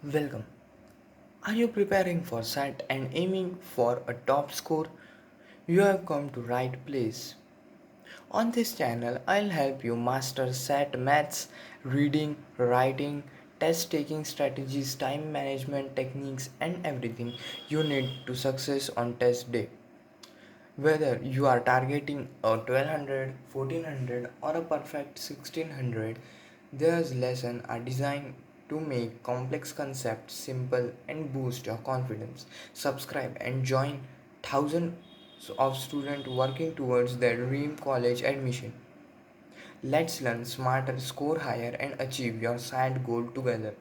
Welcome. Are you preparing for SAT and aiming for a top score? You have come to right place. On this channel, I'll help you master SAT maths, reading, writing, test taking strategies, time management techniques, and everything you need to success on test day. Whether you are targeting a 1200, 1400, or a perfect 1600, these lessons are designed to make complex concepts simple and boost your confidence. Subscribe and join thousands of students working towards their dream college admission. Let's learn smarter, score higher, and achieve your SAT goal together.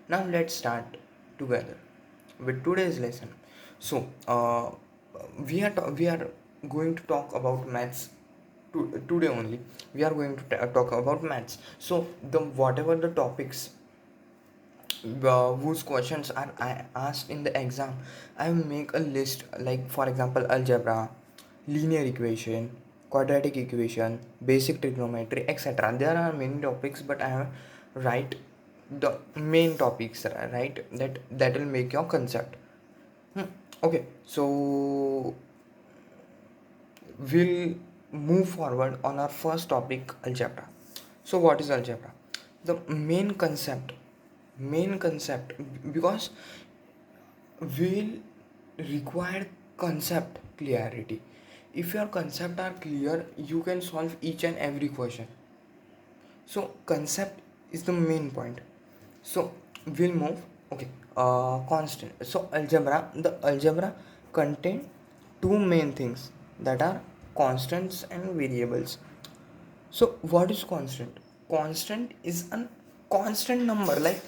Now let's start together with today's lesson. So, we are going to talk about maths today only. We are going to talk about maths. So, the whatever the topics whose questions are asked in the exam, I make a list, like for example algebra, linear equation, quadratic equation, basic trigonometry, etc. There are many topics, but I have write the main topics, right, that will make your concept. Okay, so we'll move forward on our first topic, algebra. So what is algebra? The main concept, because will require concept clarity. If your concept are clear, you can solve each and every question. So concept is the main point. So we'll move. Okay, constant. So the algebra contain two main things, that are constants and variables. So what is constant? Constant is a constant number. Like,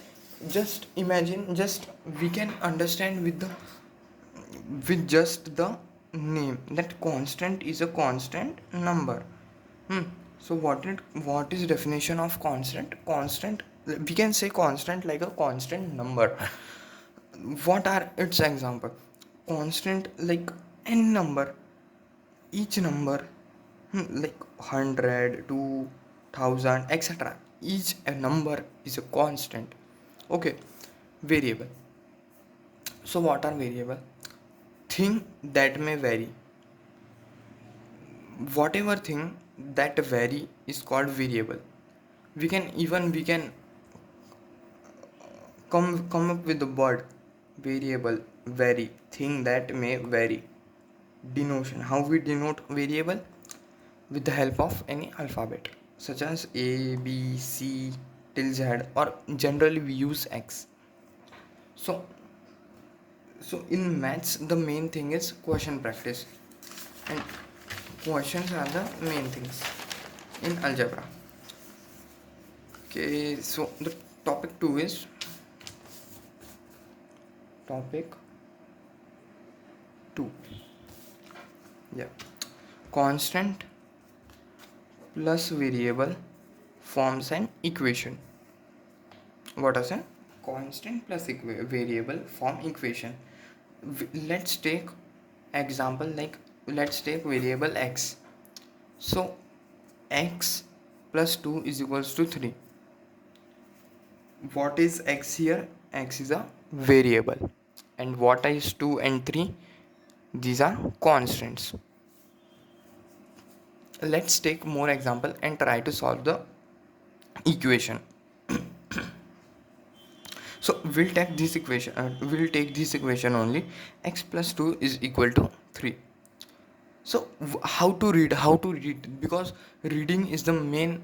just imagine, just we can understand with just the name that constant is a constant number. So what is definition of constant? Constant, we can say constant like a constant number. What are its example? Constant like any number, each number, like 100, 2000, etc. Each a number is a constant. Okay. Variable. So what are variable? Thing that may vary. Whatever thing that vary is called variable. We can come up with the word variable, vary, thing that may vary. Denotion, how we denote variable? With the help of any alphabet, such as A, B, C till Z, or generally we use X. So in maths, the main thing is question practice, and questions are the main things in algebra. Okay, so the topic 2 is topic 2. Yeah. Constant plus variable forms an equation. What is a constant plus variable form equation? Let's take example, like let's take variable x. So x plus 2 is equals to 3. What is x here? X is a variable, and what is 2 and 3? These are constants. Let's take more example and try to solve the equation. So we'll take this equation only. X plus 2 is equal to 3. So how to read, because reading is the main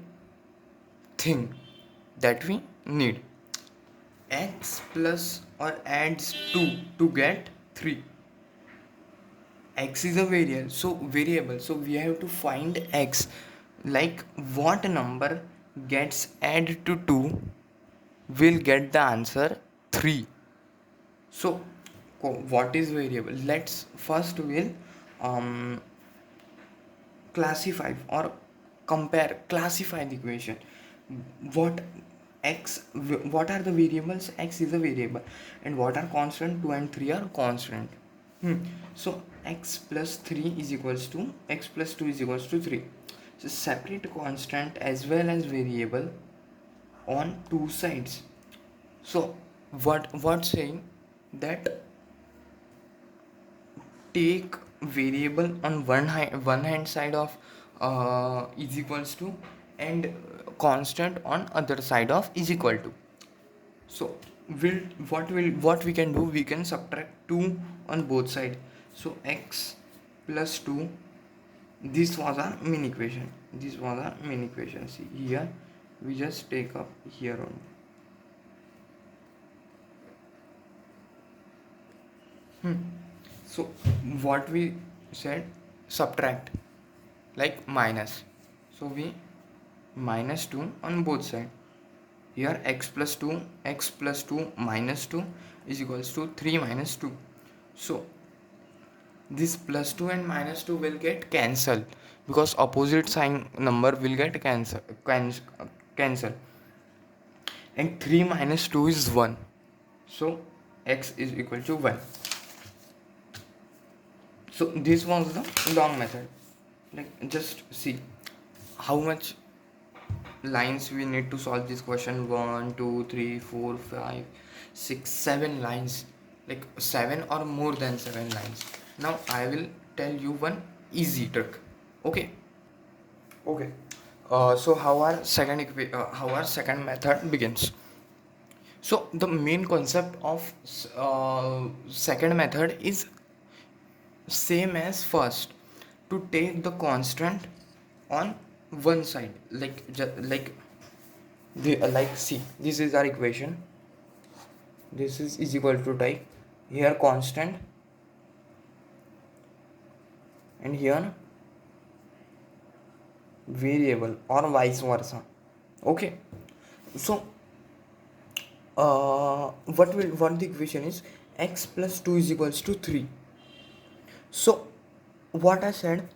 thing that we need. X plus or adds 2 to get 3. X is a variable, so we have to find x. Like, what number gets added to 2 will get the answer 3. So what is variable? Let's first will um classify or classify the equation. What what are the variables? X is a variable, and what are constant? 2 and 3 are constant. So x plus 3 is equals to x plus 2 is equals to 3. So separate constant as well as variable on two sides. So what saying that take variable on one hand side of is equals to, and constant on other side of is equal to. So what we can do, we can subtract 2 on both sides. So x plus 2, this was our main equation, see here, we just take up here only. So what we said, subtract like minus, so we minus 2 on both sides. Here x plus 2 minus 2 is equals to 3 minus 2. So this plus 2 and minus 2 will get cancelled, because opposite sign number will get cancel, and 3 minus 2 is 1, so x is equal to 1. So this was the long method. Like, just see how much lines we need to solve this question. 1 2 3 4 5 6 7 lines, like 7 or more than 7 lines. Now I will tell you one easy trick. Okay. So how our second method begins. So the main concept of second method is same as first, to take the constant on one side, like see, this is our equation, this is equal to type here constant, and here variable, or vice versa. Okay. So what the equation is, x plus 2 is equals to 3. So what I said,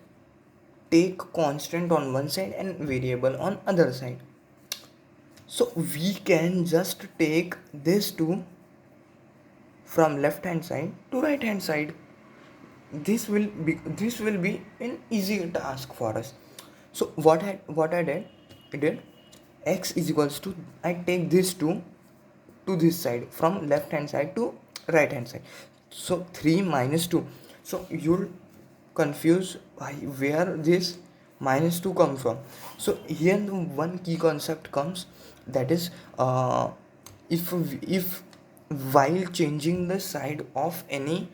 take constant on one side and variable on other side. So we can just take this 2 from left hand side to right hand side. This will be an easy task for us. So what I did, x is equals to, I take this 2 to this side, from left hand side to right hand side. So 3 minus 2. So you'll confuse where this minus 2 comes from. So here the one key concept comes, that is, if while changing the side of any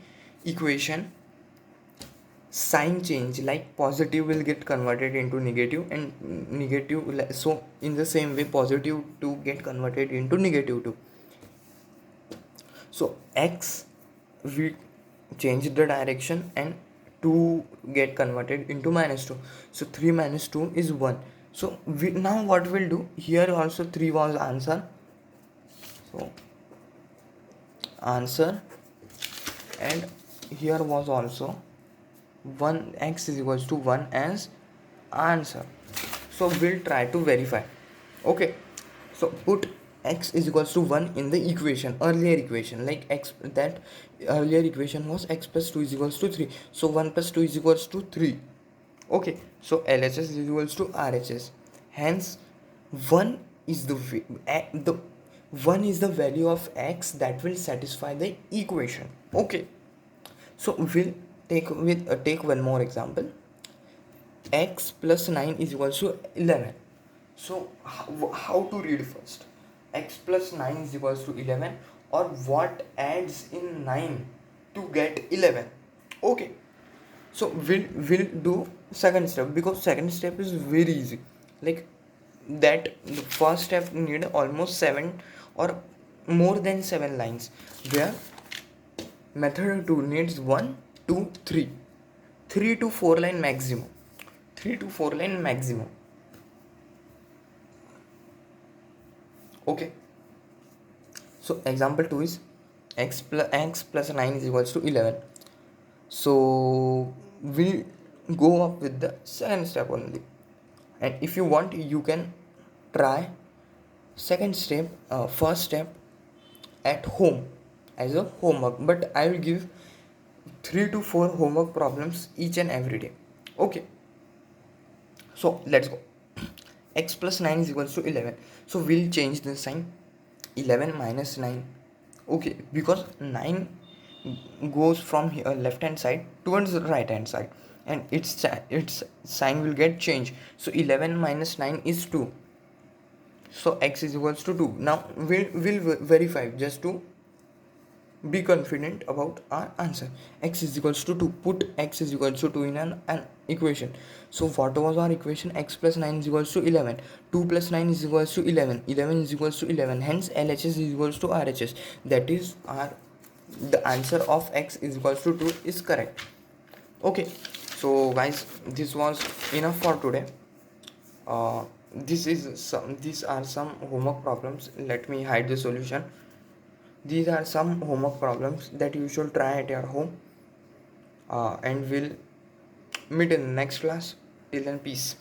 equation, sign change, like positive will get converted into negative, and negative, so in the same way positive 2 get converted into negative 2. So x, we change the direction, and 2 get converted into minus 2. So 3 minus 2 is 1. So now what we'll do, here also 3 was answer, so answer, and here was also 1, x is equals to 1 as answer. So we'll try to verify. Okay, so put x is equals to 1 in the equation, earlier equation, like that earlier equation was x plus 2 is equals to 3, so 1 plus 2 is equals to 3. Okay, so LHS is equals to RHS, hence 1 is the 1 is the value of x that will satisfy the equation. Okay, so we'll take one more example. X plus 9 is equals to 11. So how to read first? X plus 9 is equals to 11, or what adds in 9 to get 11? Okay, so we'll do second step, because second step is very easy. Like that, the first step need almost 7 or more than 7 lines, where method 2 needs 1 2 3 3 to 4 line maximum. Okay, so example 2 is x plus 9 is equals to 11. So we'll go up with the second step only, and if you want, you can try second step, first step at home as a homework, but I will give 3 to 4 homework problems each and every day. Okay, so let's go. X plus 9 is equals to 11. So we'll change the sign. 11 minus 9. Okay, because 9 goes from here left hand side towards the right hand side, and its sign will get changed. So 11 minus 9 is 2. So x is equals to 2. Now we'll verify just to be confident about our answer. X is equals to 2. Put x is equals to 2 in an equation. So what was our equation? X plus 9 is equals to 11. 2 plus 9 is equals to 11. 11 is equals to 11. Hence LHS is equals to RHS. That is the answer of x is equals to 2 is correct. Okay, so guys, this was enough for today. These are some homework problems. Let me hide the solution. These are some homework problems that you should try at your home, and we'll meet in the next class. Till then, peace.